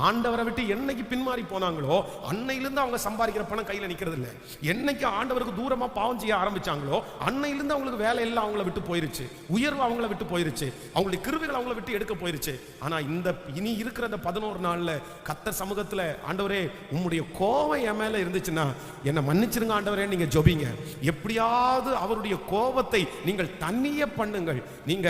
ஆண்டவரை விட்டு என்னைக்கு பின்மாறி போனாங்களோ அன்னையிலிருந்து அவங்க சம்பாதிக்கிற பணம் கையில நிக்கிறது இல்லை. என்னைக்கு ஆண்டவருக்கு தூரமா பாவம் செய்ய ஆரம்பிச்சாங்களோ அன்னையிலிருந்து அவங்களுக்கு வேலை எல்லாம் அவங்கள விட்டு போயிருச்சு, உயர்வு அவங்கள விட்டு போயிருச்சு, அவங்களுடைய கிருபைகள் அவங்கள விட்டு எடுக்க போயிருச்சு. ஆனா இந்த இனி இருக்கிற அந்த 11 நாள்ல கர்த்தர் சமூகத்துல, ஆண்டவரே உம்முடைய கோபம் என் மேல இருந்துச்சுன்னா என்னை மன்னிச்சிருங்க ஆண்டவரே நீங்க ஜெபிங்க. எப்படியாவது அவருடைய கோபத்தை நீங்கள் தனிய பண்ணுங்கள். நீங்க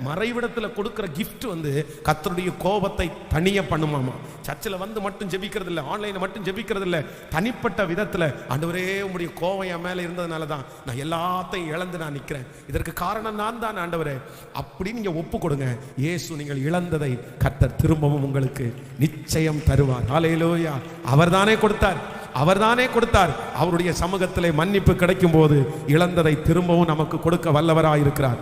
மறைவிடத்துல கொடுக்கிற கிஃப்ட் வந்து கர்த்தருடைய கோபத்தை தனிய பண்ணுமாமா. சர்ச்சில் வந்து மட்டும் ஜெபிக்கிறது இல்லை, ஆன்லைன்ல மட்டும் ஜெபிக்கிறது இல்லை, தனிப்பட்ட விதத்துல ஆண்டவரே உம்முடைய கோபம் என் மேல இருந்ததுனால தான் நான் எல்லாத்தையும் இழந்து நான் நிக்கிறேன், இதற்கு காரணம் நான் தான் ஆண்டவரே அப்படி நீங்க ஒப்பு கொடுங்க. இயேசு நீங்கள் இழந்ததை கர்த்தர் திரும்பவும் உங்களுக்கு நிச்சயம் தருவார். ஹல்லேலூயா. அவர்தானே கொடுத்தார், அவர்தானே கொடுத்தார். அவருடைய சமூகத்திலே மன்னிப்பு கிடைக்கும் போது இழந்ததை திரும்பவும் நமக்கு கொடுக்க வல்லவராயிருக்கிறார்.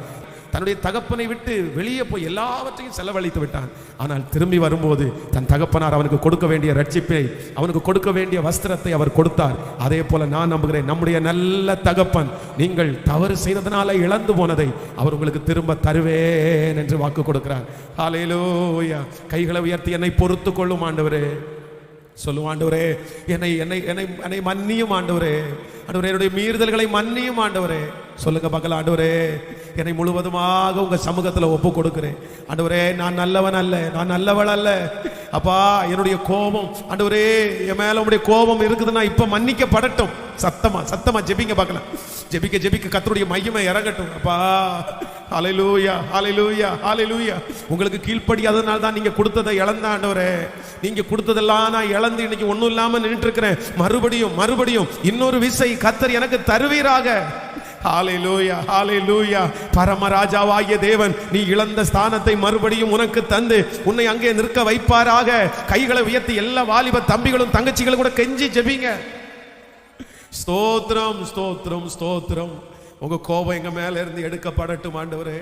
தன்னுடைய தகப்பனை விட்டு வெளியே போய் எல்லாவற்றையும் செலவழித்து விட்டான். ஆனால் திரும்பி வரும்போது தன் தகப்பனார் அவனுக்கு கொடுக்க வேண்டிய ரட்சிப்பை, அவனுக்கு கொடுக்க வேண்டிய வஸ்திரத்தை அவர் கொடுத்தார். அதே போல நான் நம்புகிறேன், நம்முடைய நல்ல தகப்பன் நீங்கள் தவறு செய்ததனால இழந்து போனதை அவர் உங்களுக்கு திரும்ப தருவேன் என்று வாக்கு கொடுக்கிறார். ஹல்லேலூயா. கைகளை உயர்த்தி என்னை பொறுத்து கொள்ளும் ஆண்டவரே சொல்லுவோம். ஆண்டவரே என்னை என்னை என்னை என்னை மன்னியும் ஆண்டவரே, ஆண்டவரே என்னுடைய மீறுதல்களை மன்னியும் ஆண்டவரே. சொல்லுங்க பார்க்கலாம். ஆண்டவரே என்னை முழுவதுமாக உங்க சமூகத்துல ஒப்பு கொடுக்கிறேன். ஆண்டவரே நான் நல்லவன் அல்ல, நான் நல்லவள் அல்ல அப்பா. என்னுடைய கோபம் ஆண்டவரே என் மேல உங்களுடைய கோபம் இருக்குதுன்னா இப்ப மன்னிக்கப்படட்டும். சத்தமா சத்தமா ஜெபிங்க பார்க்கலாம். ஜெபிக்க ஜெபிக்க கர்த்தருடைய மகிமை இறங்கட்டும் அப்பா. ஹல்லேலூயா ஹல்லேலூயா ஹல்லேலூயா. உங்களுக்கு கீழ்ப்படியாதனால தான் நீங்க கொடுத்ததை இழந்த ஆண்டவரே. நீங்க கொடுத்ததெல்லாம் நான் இழந்து இன்னைக்கு ஒண்ணும் இல்லாம நின்றுட்டு இருக்கிறேன். மறுபடியும் மறுபடியும் இன்னொரு விசை கர்த்தர் எனக்கு தருவீராக. ஹல்லேலூயா ஹல்லேலூயா. பரமராஜாவாகிய தேவன் நீ இழந்த ஸ்தானத்தை மறுபடியும் உனக்கு தந்து உன்னை அங்கே நிற்க வைப்பாராக. கைகளை உயர்த்தி எல்லா வாலிப தம்பிகளும் தங்கச்சிகளும் கூட கெஞ்சி ஜெபிங்க. ஸ்தோத்திரம் ஸ்தோத்திரம் ஸ்தோத்திரம். உங்க கோபம் எங்க மேல இருந்து எடுக்கப்படட்டும் ஆண்டவரே.